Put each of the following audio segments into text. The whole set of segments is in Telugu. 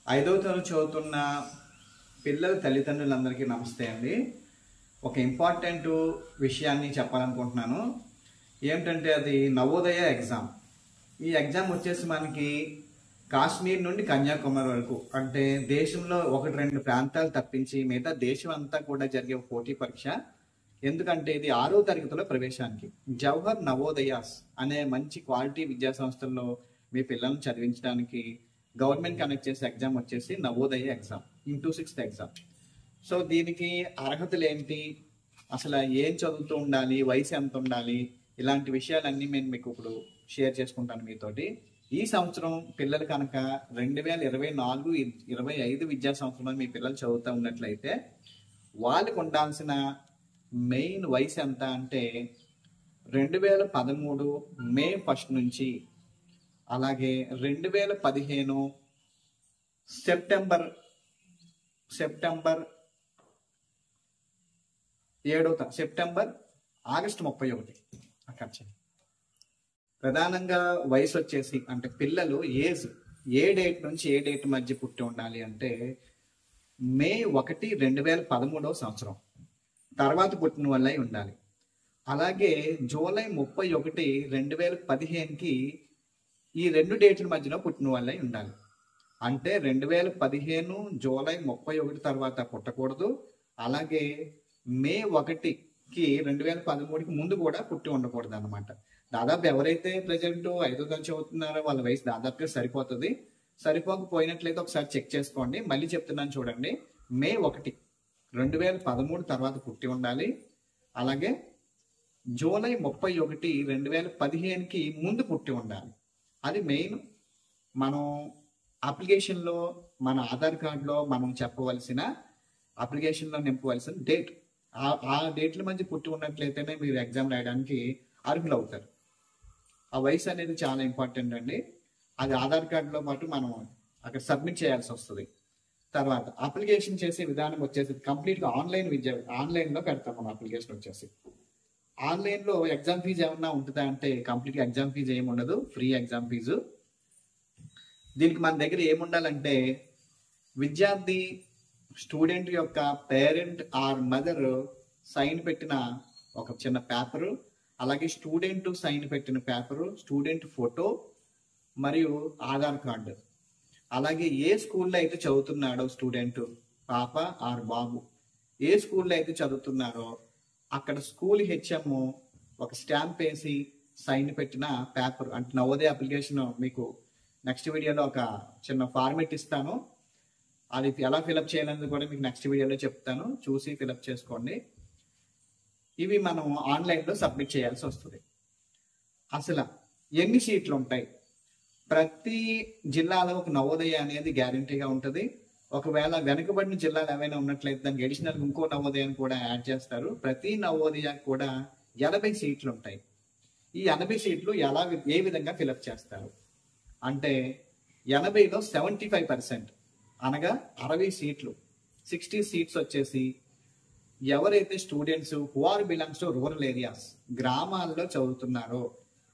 ఐదవ తరగతి చదువుతున్న పిల్లల తల్లిదండ్రులందరికీ నమస్తే అండి. ఒక ఇంపార్టెంట్ విషయాన్ని చెప్పాలనుకుంటున్నాను. ఏమిటంటే అది నవోదయ ఎగ్జామ్. ఈ ఎగ్జామ్ వచ్చేసి మనకి కాశ్మీర్ నుండి కన్యాకుమారి వరకు, అంటే దేశంలో ఒకటి రెండు ప్రాంతాలు తప్పించి మిగతా దేశం అంతా కూడా జరిగే పోటీ పరీక్ష. ఎందుకంటే ఇది 6వ తరగతిలో ప్రవేశానికి జవహర్ నవోదయాస్ అనే మంచి క్వాలిటీ విద్యా సంస్థల్లో మీ పిల్లల్ని చదివించడానికి గవర్నమెంట్ కనెక్ట్ చేసే ఎగ్జామ్ వచ్చేసి Navodaya exam, into 6th exam. So దీనికి అర్హతలు ఏంటి, అసలు ఏం చదువుతూ ఉండాలి, వయసు ఎంత ఉండాలి, ఇలాంటి విషయాలన్నీ నేను మీకు ఇప్పుడు షేర్ చేసుకుంటాను మీతోటి. ఈ సంవత్సరం పిల్లలు కనుక 2024-25 విద్యా సంవత్సరంలో మీ పిల్లలు చదువుతూ ఉన్నట్లయితే వాళ్ళకు ఉండాల్సిన మెయిన్ వయసు ఎంత అంటే 2013 మే 1 నుంచి, అలాగే 2015 సెప్టెంబర్ 7 సెప్టెంబర్ ఆగస్టు 31 అక్కడ. ప్రధానంగా వయసు వచ్చేసి అంటే పిల్లలు ఏజ్ ఏ డేట్ నుంచి ఏ డేట్ మధ్య పుట్టి ఉండాలి అంటే మే 1, 2013 సంవత్సరం తర్వాత పుట్టిన వాళ్ళై ఉండాలి. అలాగే జూలై 31, 2015కి ఈ రెండు డేట్ల మధ్యలో పుట్టిన వాళ్ళై ఉండాలి. అంటే 2015 జూలై 31 తర్వాత పుట్టకూడదు. అలాగే మే 1కి 2013కి ముందు కూడా పుట్టి ఉండకూడదు అనమాట. దాదాపు ఎవరైతే ప్రజెంట్ 5వ తరగతి చదువుతున్నారో వాళ్ళ వయసు దాదాపుగా సరిపోతుంది. సరిపోకపోయినట్లయితే ఒకసారి చెక్ చేసుకోండి. మళ్ళీ చెప్తున్నాను చూడండి. మే 1, 2013 తర్వాత పుట్టి ఉండాలి. అలాగే జూలై 31, 2015కి ముందు పుట్టి ఉండాలి. అది మెయిన్. మనం అప్లికేషన్లో మన ఆధార్ కార్డులో మనం చెప్పవలసిన, అప్లికేషన్లో నింపవలసిన డేట్, ఆ డేట్ల మధ్య పుట్టి ఉన్నట్లయితేనే మీరు ఎగ్జామ్ రాయడానికి అర్హులు అవుతారు. ఆ వయసు అనేది చాలా ఇంపార్టెంట్ అండి. అది ఆధార్ కార్డులో పాటు మనం అక్కడ సబ్మిట్ చేయాల్సి వస్తుంది. తర్వాత అప్లికేషన్ చేసే విధానం వచ్చేసి కంప్లీట్గా ఆన్లైన్లో పెడతాం. మనం అప్లికేషన్ వచ్చేసి ఆన్లైన్లో ఎగ్జామ్ ఫీజు ఏమన్నా ఉంటుందా అంటే కంప్లీట్గా ఎగ్జామ్ ఫీజు ఏమి ఉండదు, ఫ్రీ ఎగ్జామ్ ఫీజు. దీనికి మన దగ్గర ఏముండాలంటే విద్యార్థి స్టూడెంట్ యొక్క పేరెంట్ ఆర్ మదర్ సైన్ పెట్టిన ఒక చిన్న పేపరు, అలాగే స్టూడెంట్ సైన్ పెట్టిన పేపరు, స్టూడెంట్ ఫోటో మరియు ఆధార్ కార్డు. అలాగే ఏ స్కూల్లో అయితే చదువుతున్నాడో స్టూడెంట్, పాప ఆర్ బాబు ఏ స్కూల్లో అయితే చదువుతున్నారో అక్కడ స్కూల్ హెచ్ఎం ఒక స్టాంప్ వేసి సైన్ పెట్టిన పేపర్. అంటే నవోదయ అప్లికేషన్ మీకు నెక్స్ట్ వీడియోలో ఒక చిన్న ఫార్మెట్ ఇస్తాను. అది ఎలా ఫిలప్ చేయాలనేది కూడా మీకు నెక్స్ట్ వీడియోలో చెప్తాను, చూసి ఫిలప్ చేసుకోండి. ఇవి మనం ఆన్లైన్లో సబ్మిట్ చేయాల్సి వస్తుంది. అసలు ఎన్ని సీట్లు ఉంటాయి? ప్రతి జిల్లాలో ఒక నవోదయ అనేది గ్యారంటీగా ఉంటుంది. ఒకవేళ వెనుకబడిన జిల్లాలు ఏవైనా ఉన్నట్లయితే దానికి అడిషనల్ ఇంకో నవోదయాన్ని కూడా యాడ్ చేస్తారు. ప్రతి నవోదయ కూడా 80 సీట్లు ఉంటాయి. ఈ 80 సీట్లు ఏ విధంగా ఫిలప్ చేస్తారు అంటే 80లో 75%, అనగా 60 సీట్లు, 60 సీట్స్ వచ్చేసి ఎవరైతే students who are belongs to rural areas, గ్రామాల్లో చదువుతున్నారో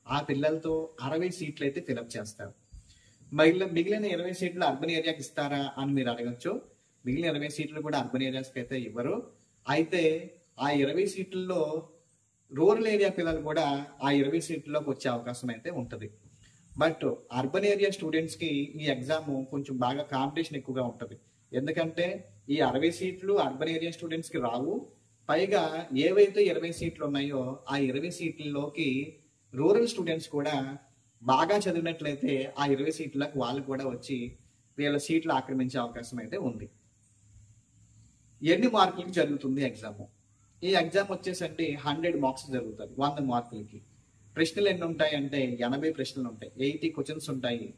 ఆ పిల్లలతో 60 సీట్లు అయితే ఫిలప్ చేస్తారు. మిగిలిన 20 సీట్లు అర్బన్ ఏరియాకి ఇస్తారా అని మీరు అడగచ్చు. మిగిలిన 20 సీట్లు కూడా అర్బన్ ఏరియాస్కి అయితే ఇవ్వరు. అయితే ఆ 20 సీట్లలో రూరల్ ఏరియా పిల్లలు కూడా ఆ 20 సీట్లలోకి వచ్చే అవకాశం అయితే ఉంటుంది. బట్ అర్బన్ ఏరియా స్టూడెంట్స్కి ఈ ఎగ్జామ్ కొంచెం బాగా కాంపిటీషన్ ఎక్కువగా ఉంటుంది. ఎందుకంటే ఈ 60 సీట్లు అర్బన్ ఏరియా స్టూడెంట్స్కి రావు. పైగా ఏవైతే 20 సీట్లు ఉన్నాయో ఆ 20 సీట్లలోకి రూరల్ స్టూడెంట్స్ కూడా బాగా చదివినట్లయితే ఆ 20 సీట్లకు వాళ్ళు కూడా వచ్చి వీళ్ళ సీట్లు ఆక్రమించే అవకాశం అయితే ఉంది. ఎన్ని మార్కులకి జరుగుతుంది ఎగ్జామ్? ఈ ఎగ్జామ్ వచ్చేసండి 100 మార్క్స్ జరుగుతుంది. 100 మార్కులకి. ప్రశ్నలు ఎన్ని ఉంటాయి అంటే 80 ప్రశ్నలు ఉంటాయి, 80 క్వశ్చన్స్ ఉంటాయి.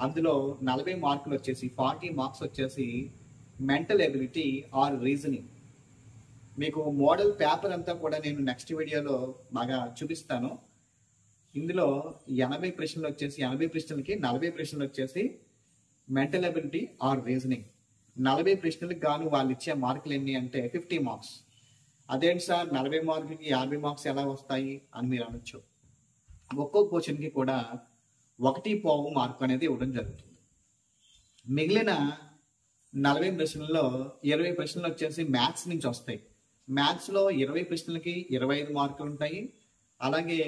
అందులో 40 మార్కులు వచ్చేసి 40 మార్క్స్ వచ్చేసి మెంటల్ ఎబిలిటీ ఆర్ రీజనింగ్. మీకు మోడల్ పేపర్ అంతా కూడా నేను నెక్స్ట్ వీడియోలో బాగా చూపిస్తాను. ఇందులో 80 ప్రశ్నలు వచ్చేసి 80 ప్రశ్నలకి 40 ప్రశ్నలు వచ్చేసి మెంటల్ ఎబిలిటీ ఆర్ రీజనింగ్. 40 ప్రశ్నలకు గాను వాళ్ళు ఇచ్చే మార్కులు ఎన్ని అంటే 50 మార్క్స్. అదేంటి సార్ 40 మార్కులకి 50 మార్క్స్ ఎలా వస్తాయి అని మీరు అనొచ్చు. ఒక్కో క్వశ్చన్కి కూడా 1.5 మార్కు అనేది ఇవ్వడం జరుగుతుంది. మిగిలిన 40 ప్రశ్నల్లో 20 ప్రశ్నలు వచ్చేసి మ్యాథ్స్ నుంచి వస్తాయి. మ్యాథ్స్లో 20 ప్రశ్నలకి 25 మార్కులు ఉంటాయి. అలాగే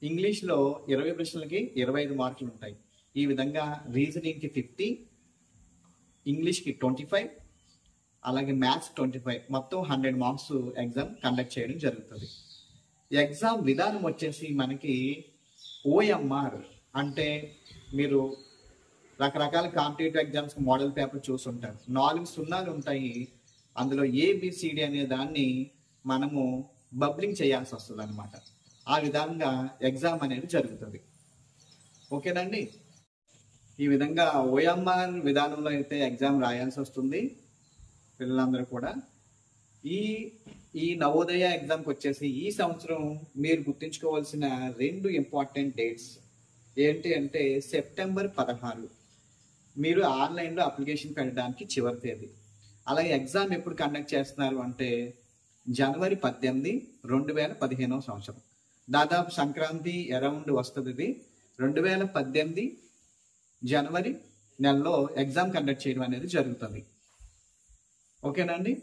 ఇంగ్లీష్లో 20 ప్రశ్నలకి 25 మార్కులు ఉంటాయి. ఈ విధంగా రీజనింగ్కి 50, ఇంగ్లీష్కి 25, అలాగే మ్యాథ్స్ 25, మొత్తం 100 మార్క్స్ ఎగ్జామ్ కండక్ట్ చేయడం జరుగుతుంది. ఎగ్జామ్ విధానం వచ్చేసి మనకి OMR అంటే మీరు రకరకాల కాంపిటేటివ్ ఎగ్జామ్స్ మోడల్ పేపర్ చూసుంటారు. 4 సున్నాలు ఉంటాయి. అందులో ABCD అనే దాన్ని మనము బబ్లింగ్ చేయాల్సి వస్తుంది అనమాట. ఆ విధంగా ఎగ్జామ్ అనేది జరుగుతుంది. ఓకేనండి. ఈ విధంగా OMR విధానంలో అయితే ఎగ్జామ్ రాయాల్సి వస్తుంది పిల్లలందరూ కూడా. ఈ నవోదయ ఎగ్జామ్కి వచ్చేసి ఈ సంవత్సరం మీరు గుర్తుంచుకోవాల్సిన 2 ఇంపార్టెంట్ డేట్స్ ఏంటి అంటే సెప్టెంబర్ 16 మీరు ఆన్లైన్లో అప్లికేషన్ పెట్టడానికి చివరి తేదీ. అలాగే ఎగ్జామ్ ఎప్పుడు కండక్ట్ చేస్తున్నారు అంటే జనవరి 18, 2015 సంవత్సరం. దాదాపు సంక్రాంతి అరౌండ్ వస్తుంది. ఇది 2018 జనవరి నెలలో ఎగ్జామ్ కండక్ట్ చేయడం అనేది జరుగుతుంది. ఓకేనండి.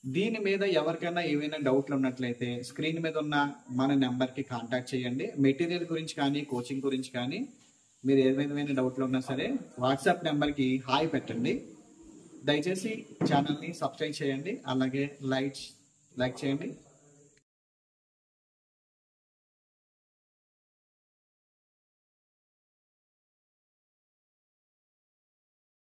దీని మీద ఎవరికైనా ఏమైనా డౌట్లు ఉన్నట్లయితే స్క్రీన్ మీద ఉన్న మన నెంబర్కి కాంటాక్ట్ చేయండి. మెటీరియల్ గురించి కానీ కోచింగ్ గురించి కానీ మీరు ఏ విధమైన డౌట్లు ఉన్నా సరే వాట్సాప్ నెంబర్కి హాయ్ పెట్టండి. దయచేసి ఛానల్ని సబ్స్క్రైబ్ చేయండి. అలాగే లైక్ చేయండి.